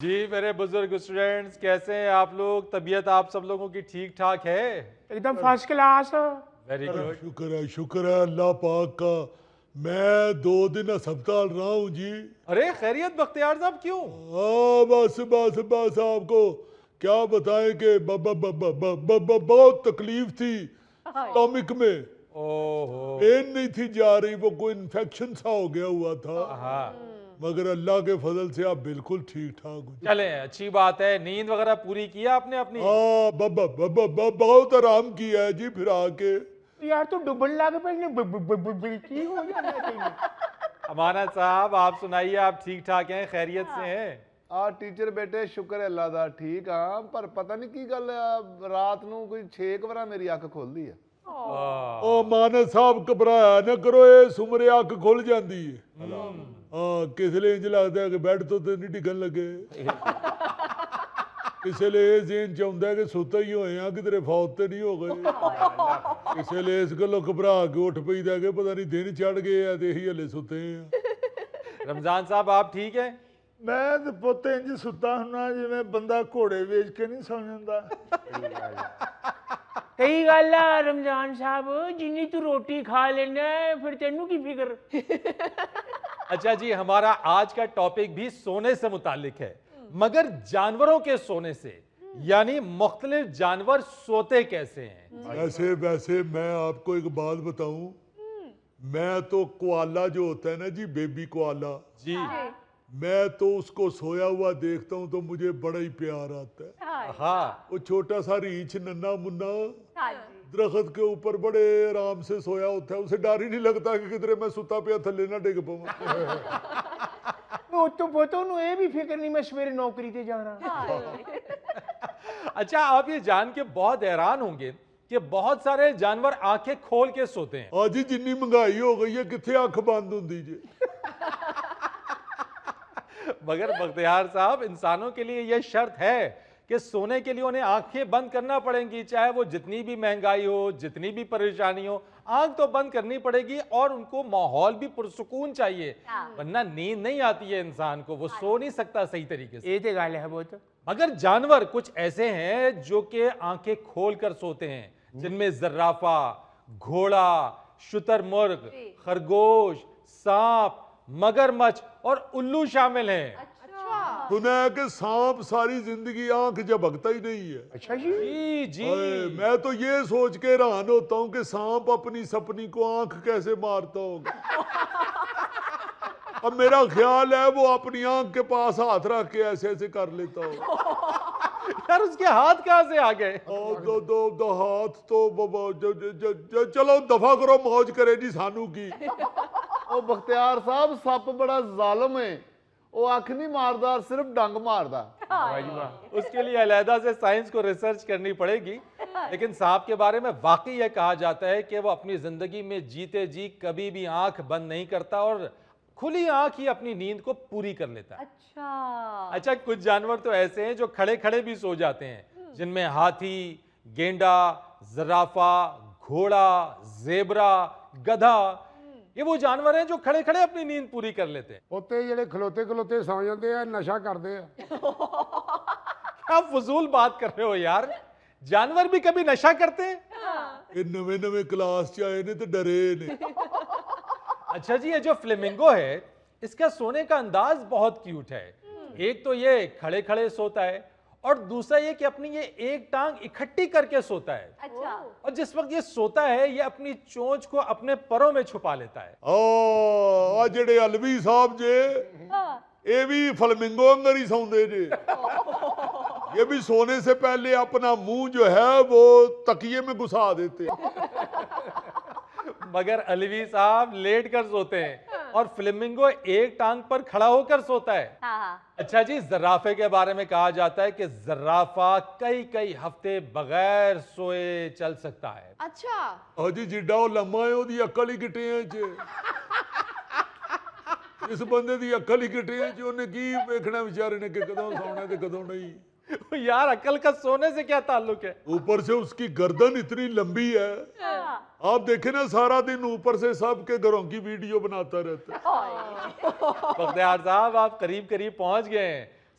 جی میرے بزرگ اسٹوڈنٹس کیسے ہیں آپ لوگ؟ طبیعت آپ سب لوگوں کی ٹھیک ٹھاک ہے؟ ایک دم فرسٹ کلاس. Very good. شکر ہے اللہ پاک کا. میں 2 دن ہسپتال رہا ہوں جی. ارے خیریت بختیار صاحب کیوں؟ بس آپ کو کیا بتائیں کہ بہت تکلیف تھی اسٹامک میں. پین نہیں تھی جا رہی, وہ کوئی انفیکشن سا ہو گیا ہوا تھا, مگر اللہ کے فضل سے آپ بالکل ٹھیک ٹھاک ہو. چلیں اچھی بات ہے. نیند وغیرہ پوری کیا آپ نے اپنی؟ بہت آرام کیا ہے جی. پھر آ کے یار تو ڈبل لا کے پہلے ہو جانا چاہیے. امانت صاحب آپ سنائیے, آپ ٹھیک ٹھاک ہیں, خیریت سے ہیں؟ ٹیچر بیٹے شکر ہے اللہ دا ٹھیک ہاں, پر پتہ نہیں کی گل ہے رات نو کوئی 6 وارا میری اکھ کھول دی ہے. مانت صاحب گھبرایا نہ کرو, یہ سمرے اکھ کھل جاندی ہے. کس لیے انج لگتا ہے کہ بیڈ تو نہیں ڈگن لگے, کسی لیے یہ ذہن چاہتا ہے کہ سوتا ہی ہوئے ہیں کدھر فوت تے نہیں ہو گئے, کسی لیے اس گلوں گھبرا کے اٹھ پئی دا کہ پتہ نہیں دن چڑھ گئے ہیں تے ہی ہلے سوتے ہیں. رمضان صاحب آپ ٹھیک ہیں؟ میں تو پوت انج ستا ہوں جی بندہ گھوڑے ویچ کے نہیں سو جاتا. صحیح گل ہے رمضان صاحب, جنی تو روٹی کھا لینا ہے پھر تینوں کی فکر. اچھا جی, ہمارا آج کا ٹاپک بھی سونے سے متعلق ہے, مگر جانوروں کے سونے سے, یعنی مختلف جانور سوتے کیسے ہیں. ویسے میں آپ کو ایک بات بتاؤں, میں تو کوالا جو ہوتا ہے نا جی, بیبی کوالا, جی میں تو اس کو سویا ہوا دیکھتا ہوں تو مجھے بڑا ہی پیار آتا ہے. ہاں وہ چھوٹا سا ریچھ ننا منا درخت کے اوپر بڑے آرام سے سویا ہوتا ہے, اسے ڈر ہی نہیں لگتا کہ کدھر میں ستا پیا تھلے نہ ڈگ پاؤں. تو پوتوں نو یہ بھی فکر نہیں میں سویرے نوکری تے جانا. اچھا, آپ یہ جان کے بہت حیران ہوں گے کہ بہت سارے جانور آنکھیں کھول کے سوتے ہیں. جی جنی مہنگائی ہو گئی ہے کتنے اکھ بند ہوندی جی. مگر بختیار صاحب, انسانوں کے لیے یہ شرط ہے کہ سونے کے لیے انہیں آنکھیں بند کرنا پڑیں گی, چاہے وہ جتنی بھی مہنگائی ہو, جتنی بھی پریشانی ہو, آنکھ تو بند کرنی پڑے گی. اور ان کو ماحول بھی پرسکون چاہیے, ورنہ نیند نہیں آتی ہے انسان کو, وہ سو نہیں سکتا صحیح طریقے سے. یہ تو گل ہے بہت. مگر جانور کچھ ایسے ہیں جو کہ آنکھیں کھول کر سوتے ہیں, جن میں زرافہ, گھوڑا, شتر مرغ, خرگوش, سانپ, مگرمچھ اور الو شامل ہیں. سنا ہے کہ سانپ ساری زندگی آنکھ جھپکتا ہی نہیں ہے. اچھا جی. جی میں تو یہ سوچ کے حیران ہوتا ہوں کہ سانپ اپنی سپنی کو آنکھ کیسے مارتا ہوگا. اب میرا خیال ہے وہ اپنی آنکھ کے پاس ہاتھ رکھ کے ایسے ایسے کر لیتا ہوگا. یار اس کے ہاتھ کہاں سے آ گئے؟ دو ہاتھ تو چلو دفع کرو, موج کرے جی سانو کی. او بختیار صاحب سپ بڑا ظالم ہے, وہ اکھ نہیں ماردا, صرف ڈنگ ماردا. اس کے لیے علیحدہ سے سائنس کو ریسرچ کرنی پڑے گی. لیکن سانپ کے بارے میں واقعی یہ کہا جاتا ہے کہ وہ اپنی زندگی میں جیتے جی کبھی بھی آنکھ بند نہیں کرتا اور کھلی آنکھ ہی اپنی نیند کو پوری کر لیتا ہے. اچھا, کچھ جانور تو ایسے ہیں جو کھڑے کھڑے بھی سو جاتے ہیں, جن میں ہاتھی, گینڈا, زرافہ, گھوڑا, زیبرا, گدھا, یہ وہ جانور ہیں جو کھڑے کھڑے اپنی نیند پوری کر لیتے ہیں. پوتے جڑے کھلوتے کھلوتے سو جاندے ہیں نشہ کردے ہیں. کیا فضول بات کر رہے ہو یار, جانور بھی کبھی نشہ کرتے ہیں؟ یہ نوے کلاس چ آئے نے تو ڈرے نے. اچھا جی, یہ جو فلیمنگو ہے اس کا سونے کا انداز بہت کیوٹ ہے. ایک تو یہ کھڑے کھڑے سوتا ہے, اور دوسرا یہ کہ اپنی یہ ایک ٹانگ اکٹھی کر کے سوتا ہے. اور جس وقت یہ سوتا ہے یہ اپنی چونچ کو اپنے پروں میں چھپا لیتا ہے. جڑے الوی صاحب جے یہ بھی فلمنگو انگر ہی سوندے جے. یہ بھی سونے سے پہلے اپنا منہ جو ہے وہ تکیے میں گھسا دیتے. مگر الوی صاحب لیٹ کر سوتے ہیں اور فلیمنگو ایک ٹانگ پر کھڑا ہو کر سوتا ہے. اچھا جی, زرافے کے بارے میں کہا جاتا ہے کہ زرافہ کئی ہفتے بغیر سوئے چل سکتا ہے. اچھا جی, جڈا وہ لمبا ہے وہ عقل ہی گٹے ہیں. اس بندے دی عقل ہی گٹے ہیں, انہیں کی ویکھنا بیچارے نے کہ کدوں سونا تے کدوں نہیں. یار عقل کا سونے سے کیا تعلق ہے؟ اوپر سے اس کی گردن اتنی لمبی ہے, آپ دیکھیں نا سارا دن اوپر سے سب کے گھروں کی ویڈیو بناتا رہتا ہے. بختیار صاحب آپ قریب پہنچ گئے ہیں.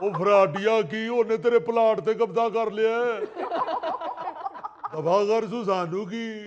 ਉਹ ਫਰਾਡੀਆ ਕੀ ਉਹਨੇ ਤੇਰੇ ਪਲਾਟ ਤੇ ਕਬਜ਼ਾ ਕਰ ਲਿਆ ਦਫਾ ਕਰ ਸੁਸਾਨੂ ਕੀ।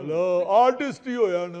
ਹਲੋ ਆਰਟਿਸਟ ਹੀ ਹੋਇਆ ਨਾ।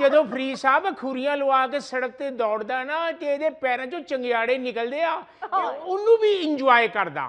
ਜਦੋਂ ਫਰੀਦ ਸਾਹਿਬ ਖੁਰੀਆਂ ਲਵਾ ਕੇ ਸੜਕ ਤੇ ਦੌੜਦਾ ਨਾ ਤੇ ਇਹਦੇ ਪੈਰਾਂ ਚੋਂ ਚੰਗਿਆੜੇ ਨਿਕਲਦੇ ਆ, ਉਹਨੂੰ ਵੀ ਇੰਜੋਏ ਕਰਦਾ।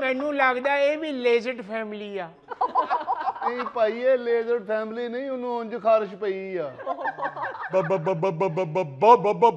ਮੈਨੂੰ ਲੱਗਦਾ ਇਹ ਵੀ ਲੇਜ਼ਡ ਫੈਮਿਲੀ ਆ। ਨਹੀਂ ਭਾਈ, ਇਹ ਲੇਜ਼ਰ ਫੈਮਿਲੀ ਨਹੀਂ, ਉਹਨੂੰ ਉਂਝ ਖਾਰਿਸ਼ ਪਈ ਆ।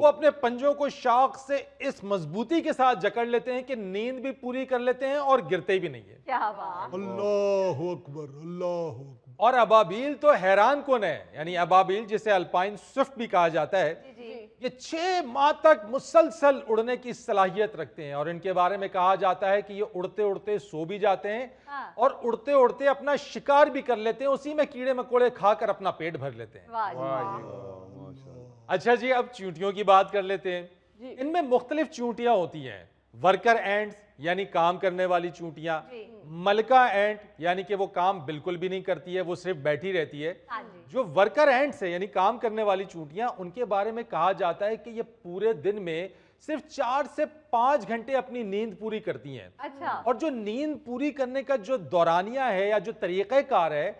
وہ اپنے پنجوں کو شاخ سے اس مضبوطی کے ساتھ جکڑ لیتے ہیں کہ نیند بھی پوری کر لیتے ہیں اور گرتے بھی نہیں ہیں. کیا بات. اللہ اکبر اللہ اکبر. اور ابابیل تو حیران کن ہے. یعنی ابابیل جسے الپائن سوئفٹ بھی کہا جاتا ہے, یہ 6 ماہ تک مسلسل اڑنے کی صلاحیت رکھتے ہیں, اور ان کے بارے میں کہا جاتا ہے کہ یہ اڑتے اڑتے سو بھی جاتے ہیں اور اڑتے اڑتے اپنا شکار بھی کر لیتے ہیں, اسی میں کیڑے مکوڑے کھا کر اپنا پیٹ بھر لیتے ہیں. واہ جی واہ. اچھا جی, اب چیونٹیوں کی بات کر لیتے ہیں. ان میں مختلف چیونٹیاں ہوتی ہیں. ورکر اینٹس یعنی کام کرنے والی چیونٹیاں, ملکہ اینٹ یعنی کہ وہ کام بالکل بھی نہیں کرتی ہے, وہ صرف بیٹھی رہتی ہے. جو ورکر اینٹس ہے یعنی کام کرنے والی چیونٹیاں, ان کے بارے میں کہا جاتا ہے کہ یہ پورے دن میں صرف 4 سے 5 گھنٹے اپنی نیند پوری کرتی ہیں. اور جو نیند پوری کرنے کا جو دورانیہ ہے یا جو طریقہ کار ہے,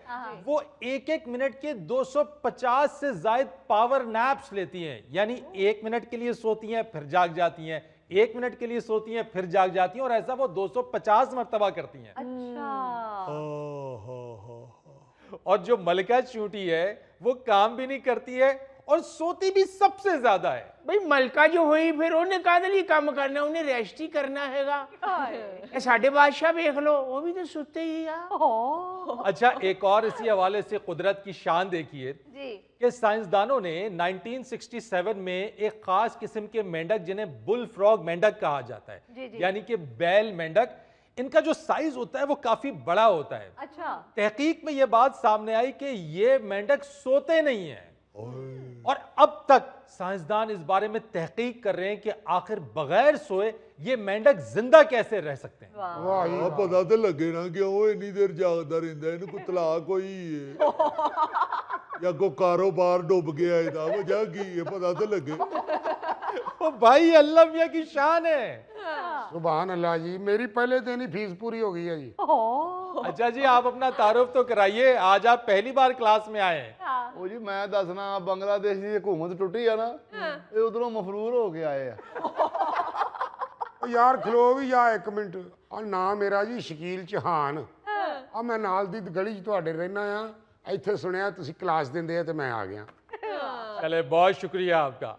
وہ 1 منٹ کے 250 سے زائد پاور نیپس لیتی ہیں. یعنی 1 منٹ کے لیے سوتی ہیں پھر جاگ جاتی ہیں, 1 منٹ کے لیے سوتی ہیں پھر جاگ جاتی ہیں, اور ایسا وہ 250 مرتبہ کرتی ہیں. اور جو ملکہ چیونٹی ہے وہ کام بھی نہیں کرتی ہے اور سوتی بھی سب سے زیادہ ہے. بھئی ملکہ جو ہوئی پھر انہیں کہا دلی کام کرنا, انہیں ریسٹ ہی کرنا ہے گا. ساڑھے بادشاہ بھی دیکھ لو, وہ بھی تو سوتے ہی ہے. اچھا, ایک اور اسی حوالے سے قدرت کی شان دیکھیے کہ سائنسدانوں نے 1967 میں ایک خاص قسم کے مینڈک جنہیں بل فراگ مینڈک کہا جاتا ہے, یعنی کہ بیل مینڈک, ان کا جو سائز ہوتا ہے وہ کافی بڑا ہوتا ہے. تحقیق میں یہ بات سامنے آئی کہ یہ مینڈک سوتے نہیں ہیں, اور اب تک سائنسدان اس بارے میں تحقیق کر رہے ہیں کہ آخر بغیر سوئے یہ مینڈک زندہ کیسے رہ سکتے ہیں. واہ, پتا تو لگے نا کہ وہ اتنی دیر جاگتا رہتا ہے, کوئی طلاق ہوئی ہے یا کوئی کاروبار ڈوب گیا ہے, وجہ کی ہے پتا تو لگے. وہ بھائی اللہ میاں کی شان ہے. سبحان اللہ جی, میری پہلے دن ہی فیس پوری ہو گئی ہے جی. اچھا جی, آپ اپنا تعارف تو کرائیے, آج آپ پہلی بار کلاس میں آئے ہیں. وہ جی میں دسنا, بنگلہ دیش کی حکومت ٹوٹی ہے نا, یہ ادھروں مفرور ہو کے آئے ہیں. یار کھلو بھی جا 1 منٹ. نام میرا جی شکیل چوہان, میں نال دی گلی چ تواڈے رہنا ہاں. ایتھے سنیا تسی کلاس دیندے تے میں آ گیا. چلے, بہت شکریہ آپ کا.